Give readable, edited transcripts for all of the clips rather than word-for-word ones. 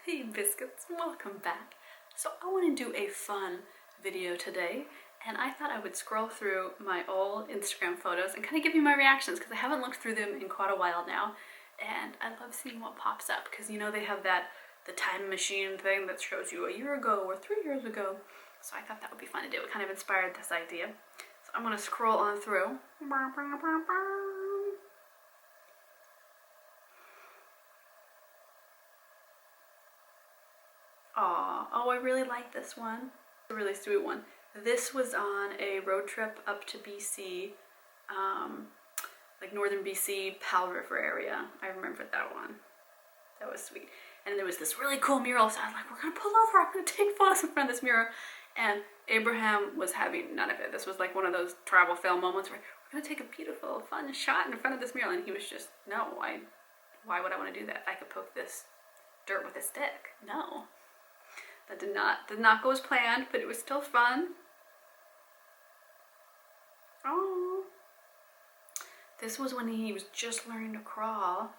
Hey biscuits, welcome back. So I want to do a fun video today, and I thought I would scroll through my old Instagram photos and kind of give you my reactions because I haven't looked through them in quite a while now, and I love seeing what pops up because you know they have the time machine thing that shows you a year ago or 3 years ago. So I thought that would be fun to do. It kind of inspired this idea. So I'm going to scroll on through. Oh, I really like this one. It's a really sweet one. This was on a road trip up to BC, like northern BC, Powell River area. I remembered that one. That was sweet. And there was this really cool mural, so I was like, we're gonna pull over, I'm gonna take photos in front of this mural. And Abraham was having none of it. This was like one of those travel film moments where we're gonna take a beautiful, fun shot in front of this mural. And he was just, no, why would I wanna do that? I could poke this dirt with a stick. No. That did not go as planned, but it was still fun. Oh, this was when he was just learning to crawl.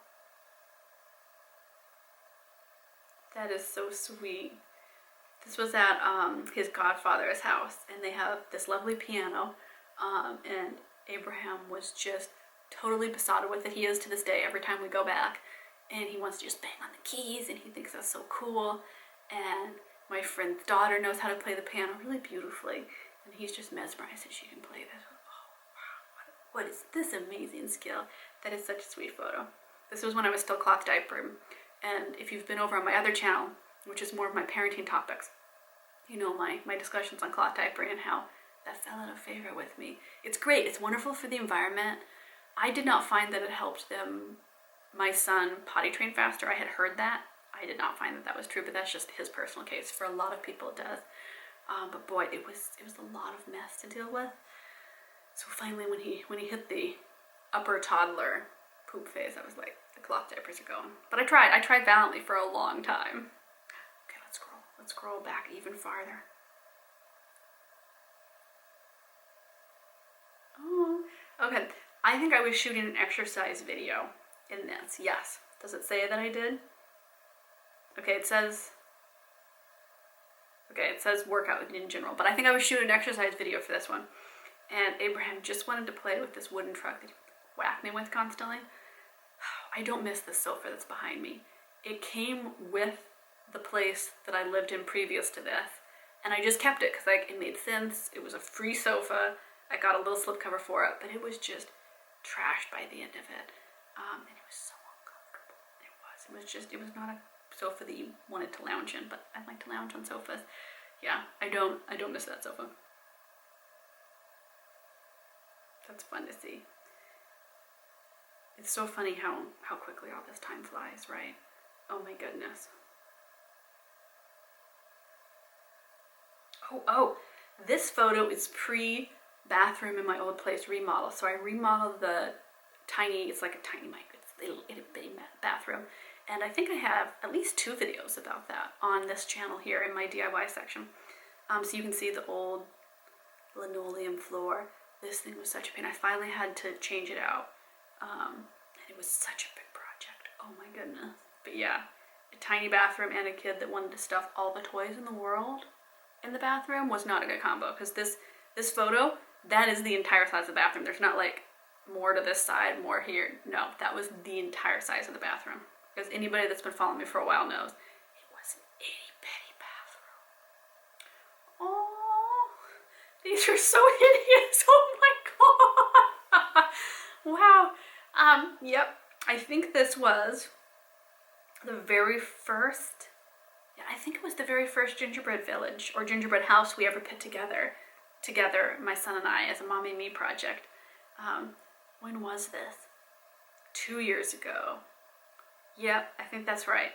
That is so sweet. This was at his godfather's house, and they have this lovely piano, and Abraham was just totally besotted with it. He is to this day every time we go back, and he wants to just bang on the keys, and he thinks that's so cool. And my friend's daughter knows how to play the piano really beautifully, and he's just mesmerized that she can play this. Oh, wow, what is this amazing skill? That is such a sweet photo. This was when I was still cloth diapering, and if you've been over on my other channel, which is more of my parenting topics, you know my discussions on cloth diapering and how that fell out of favor with me. It's great, it's wonderful for the environment. I did not find that it helped my son potty train faster. I had heard that. I did not find that that was true, but that's just his personal case. For a lot of people it does. But boy, it was a lot of mess to deal with. So finally when he hit the upper toddler poop phase, I was like, the cloth diapers are going. But I tried valiantly for a long time. Okay, let's scroll back even farther. Oh, okay. I think I was shooting an exercise video in this, yes. Does it say that I did? Okay, it says workout in general, but I think I was shooting an exercise video for this one. And Abraham just wanted to play with this wooden truck that he whacked me with constantly. I don't miss this sofa that's behind me. It came with the place that I lived in previous to this, and I just kept it because like it made sense. It was a free sofa. I got a little slipcover for it, but it was just trashed by the end of it. And it was so uncomfortable. It was not a sofa that you wanted to lounge in, but I like to lounge on sofas. Yeah, I don't miss that sofa. That's fun to see. It's so funny how quickly all this time flies, right? Oh my goodness. Oh, this photo is pre-bathroom in my old place remodel. So I remodeled the tiny, it's like a tiny mic, it's a little itty bitty bathroom. And I think I have at least 2 videos about that on this channel here in my DIY section. So you can see the old linoleum floor. This thing was such a pain. I finally had to change it out. And it was such a big project. Oh my goodness. But yeah, a tiny bathroom and a kid that wanted to stuff all the toys in the world in the bathroom was not a good combo. Because this photo, that is the entire size of the bathroom. There's not like more to this side, more here. No, that was the entire size of the bathroom. Because anybody that's been following me for a while knows it was an itty bitty bathroom. Oh, these are so hideous. Oh my god. Wow. Yep. I think this was the very first, I think it was the very first gingerbread village or gingerbread house we ever put together, my son and I, as a mommy and me project. When was this? 2 years ago. Yep, I think that's right.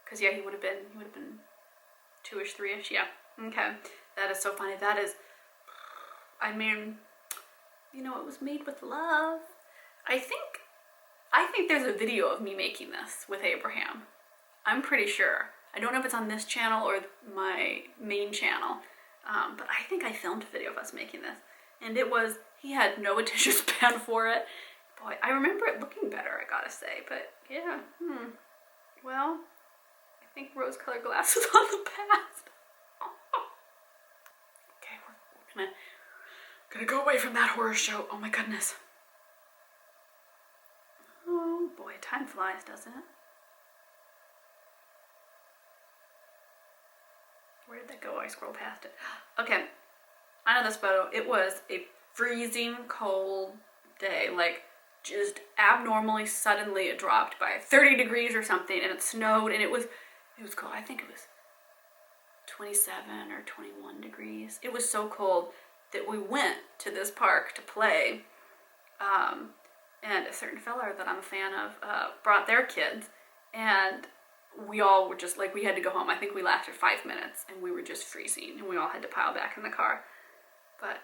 Cause yeah, he would have been 2-ish, 3-ish. Yeah. Okay. That is so funny. That is, I mean, you know, it was made with love. I think there's a video of me making this with Abraham. I'm pretty sure. I don't know if it's on this channel or my main channel, but I think I filmed a video of us making this. And he had no attention span for it. Boy, I remember it looking better, I gotta say, but yeah, well, I think rose-colored glasses on the past. Okay, we're gonna go away from that horror show. Oh my goodness. Oh boy, time flies, doesn't it? Where did that go? I scrolled past it. Okay, I know this photo. It was a freezing cold day, like just abnormally suddenly it dropped by 30 degrees or something, and it snowed, and it was cold. I think it was 27 or 21 degrees. It was so cold that we went to this park to play, and a certain fella that I'm a fan of brought their kids, and we all were just like, we had to go home. I think we lasted 5 minutes, and we were just freezing, and we all had to pile back in the car. But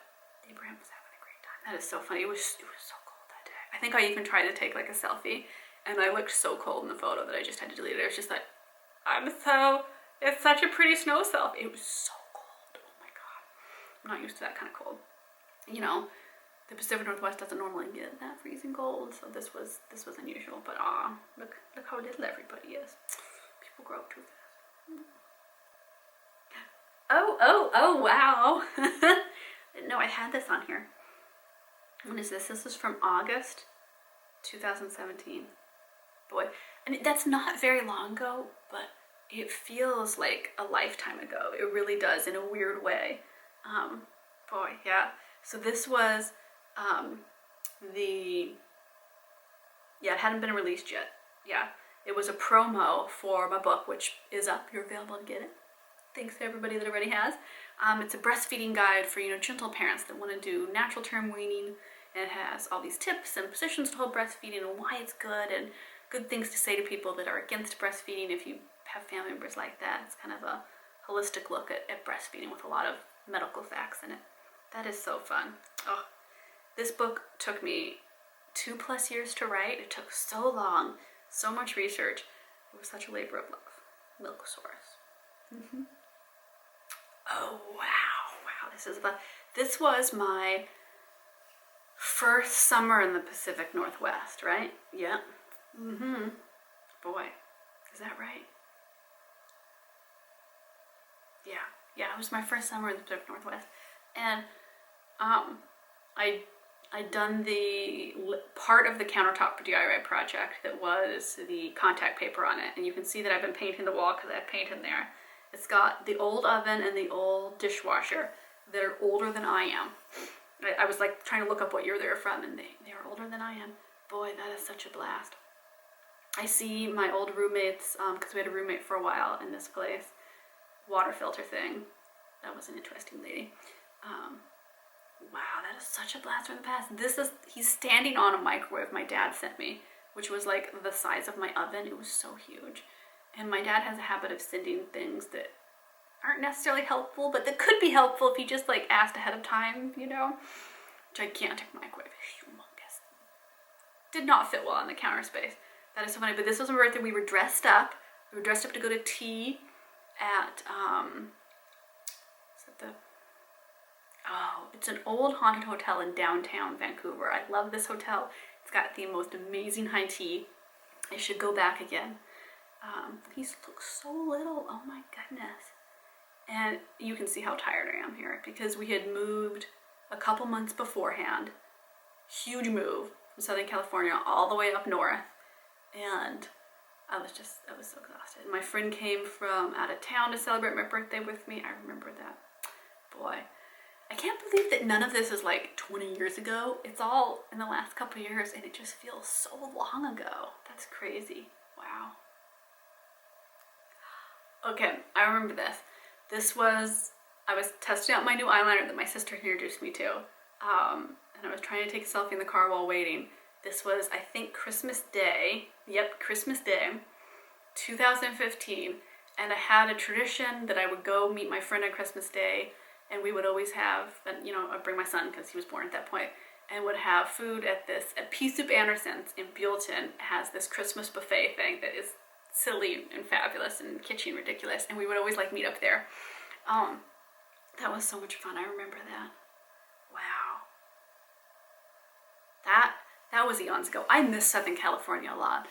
Abraham was having a great time. That is so funny. It was so cold that day. I think I even tried to take like a selfie, and I looked so cold in the photo that I just had to delete it. It was just like, it's such a pretty snow selfie. It was so cold. Oh my god. I'm not used to that kind of cold. You know, the Pacific Northwest doesn't normally get that freezing cold, so this was unusual. But look how little everybody is. People grow up too fast. Oh, wow. Didn't know I had this on here. When is this? This is from August 2017. Boy, and that's not very long ago, but it feels like a lifetime ago. It really does, in a weird way. Boy, yeah. So this was it hadn't been released yet. Yeah, it was a promo for my book, which is up. You're available to get it. Thanks to everybody that already has. It's a breastfeeding guide for, gentle parents that want to do natural term weaning. And it has all these tips and positions to hold breastfeeding and why it's good and good things to say to people that are against breastfeeding if you have family members like that. It's kind of a holistic look at breastfeeding with a lot of medical facts in it. That is so fun. Oh, this book took me 2+ years to write. It took so long, so much research. It was such a labor of love. Milkosaurus. Mm-hmm. Oh, wow. This was my first summer in the Pacific Northwest, right? Yeah. Mm-hmm. Boy, is that right? Yeah, it was my first summer in the Pacific Northwest. And I'd done the part of the countertop DIY project that was the contact paper on it. And you can see that I've been painting the wall because I have paint in there. It's got the old oven and the old dishwasher that are older than I am. I was like trying to look up what year they were from, and they are older than I am. Boy, that is such a blast. I see my old roommates, because we had a roommate for a while in this place, water filter thing. That was an interesting lady. Wow, that is such a blast from the past. He's standing on a microwave my dad sent me, which was like the size of my oven. It was so huge. And my dad has a habit of sending things that aren't necessarily helpful, but that could be helpful if you just like asked ahead of time, Gigantic microwave, humongous. Did not fit well on the counter space. That is so funny. But this was my birthday. We were dressed up. We were dressed up to go to tea at it's an old haunted hotel in downtown Vancouver. I love this hotel. It's got the most amazing high tea. I should go back again. He looks so little. Oh my goodness. And you can see how tired I am here because we had moved a couple months beforehand. Huge move from Southern California all the way up north. And I was so exhausted. My friend came from out of town to celebrate my birthday with me. I remember that. Boy, I can't believe that none of this is like 20 years ago. It's all in the last couple of years and it just feels so long ago. That's crazy. Wow. Okay, I remember this. I was testing out my new eyeliner that my sister introduced me to. And I was trying to take a selfie in the car while waiting. This was, I think, Christmas Day. Yep, Christmas Day, 2015. And I had a tradition that I would go meet my friend on Christmas Day, and we would always have, I'd bring my son because he was born at that point, and would have food at Pea Soup Anderson's in Buellton. Has this Christmas buffet thing that is silly and fabulous and kitschy and ridiculous, and we would always meet up there. That was so much fun. I remember that. Wow. That was eons ago. I miss Southern California a lot.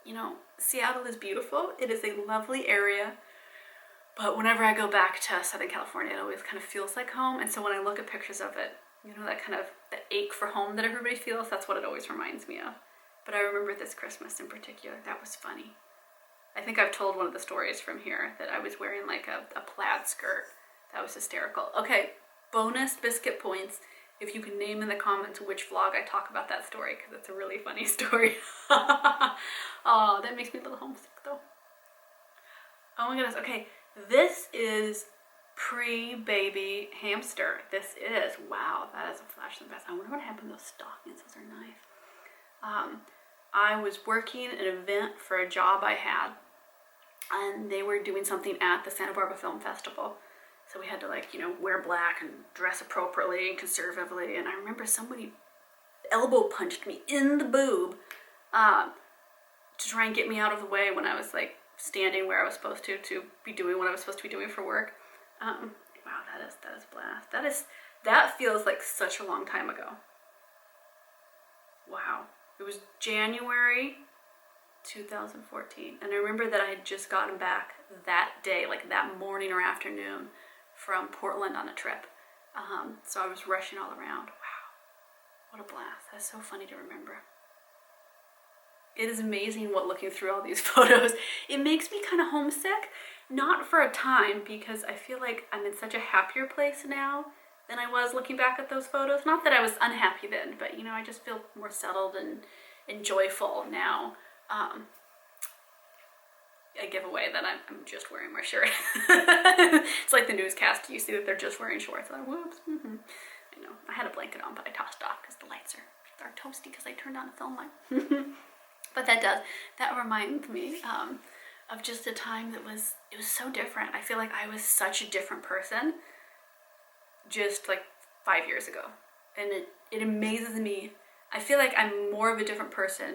you know, Seattle is beautiful. It is a lovely area. But whenever I go back to Southern California, it always kind of feels like home. And so when I look at pictures of it, you know, that kind of that ache for home that everybody feels, that's what it always reminds me of. But I remember this Christmas in particular. That was funny. I think I've told one of the stories from here that I was wearing like a plaid skirt. That was hysterical. Okay, bonus biscuit points if you can name in the comments which vlog I talk about that story, because it's a really funny story. Oh, that makes me a little homesick though. Oh my goodness. Okay, this is pre-baby hamster. This is, wow, that is a flash in the past. I wonder what happened to those stockings. Those are nice. I was working an event for a job I had, and they were doing something at the Santa Barbara Film Festival. So we had to, like, you know, wear black and dress appropriately and conservatively. And I remember somebody elbow punched me in the boob to try and get me out of the way when I was like standing where I was supposed to be doing what I was supposed to be doing for work. Wow, that is blast. That feels like such a long time ago. Wow. It was January 2014, and I remember that I had just gotten back that day, like that morning or afternoon, from Portland on a trip. So I was rushing all around. Wow, what a blast. That's so funny to remember. It is amazing what looking through all these photos, it makes me kind of homesick, not for a time, because I feel like I'm in such a happier place now than I was looking back at those photos. Not that I was unhappy then, but you know, I just feel more settled and joyful now. I give away that I'm just wearing my shirt. It's like the newscast. You see that they're just wearing shorts. I'm like, whoops. I know. I had a blanket on, but I tossed it off because the lights are toasty because I turned on the film light. But that reminds me of just a time it was so different. I feel like I was such a different person just like 5 years ago. And it amazes me. I feel like I'm more of a different person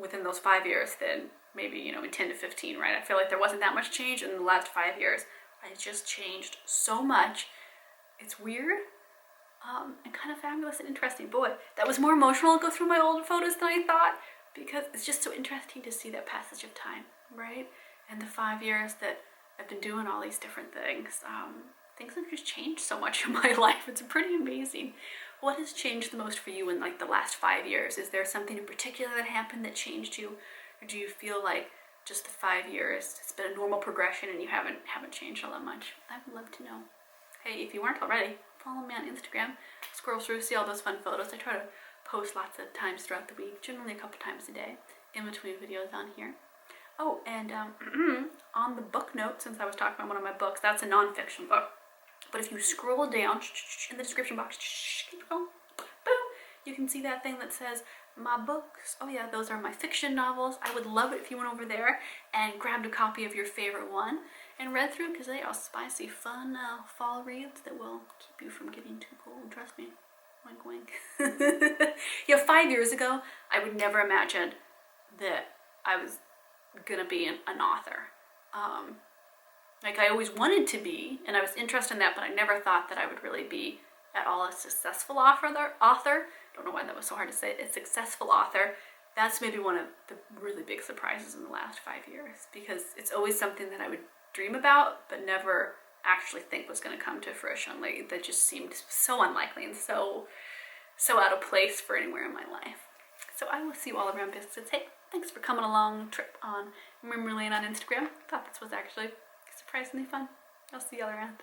within those 5 years than maybe, you know, in 10 to 15, right? I feel like there wasn't that much change in the last 5 years. I just changed so much. It's weird and kind of fabulous and interesting. Boy, that was more emotional to go through my old photos than I thought, because it's just so interesting to see that passage of time, right? And the 5 years that I've been doing all these different things. Things have just changed so much in my life. It's pretty amazing. What has changed the most for you in like the last 5 years? Is there something in particular that happened that changed you? Or do you feel like just the 5 years, it's been a normal progression and you haven't changed all that much? I would love to know. Hey, if you weren't already, follow me on Instagram. Scroll through, see all those fun photos. I try to post lots of times throughout the week, generally a couple times a day, in between videos on here. Oh, and on the book note, since I was talking about one of my books, that's a nonfiction book. But if you scroll down in the description box, keep going, boom, you can see that thing that says my books. Oh yeah, those are my fiction novels. I would love it if you went over there and grabbed a copy of your favorite one and read through, because they are spicy, fun fall reads that will keep you from getting too cold. Trust me. Wink, wink. Yeah, 5 years ago, I would never imagine that I was gonna be an author. Like I always wanted to be, and I was interested in that, but I never thought that I would really be at all a successful author. Don't know why that was so hard to say. A successful author. That's maybe one of the really big surprises in the last 5 years, because it's always something that I would dream about, but never actually think was going to come to fruition. Like that just seemed so unlikely and so out of place for anywhere in my life. So I will see you all around Biscuits. Hey, thanks for coming along trip on Memory Lane on Instagram. Thought this was actually surprisingly fun. I'll see y'all around.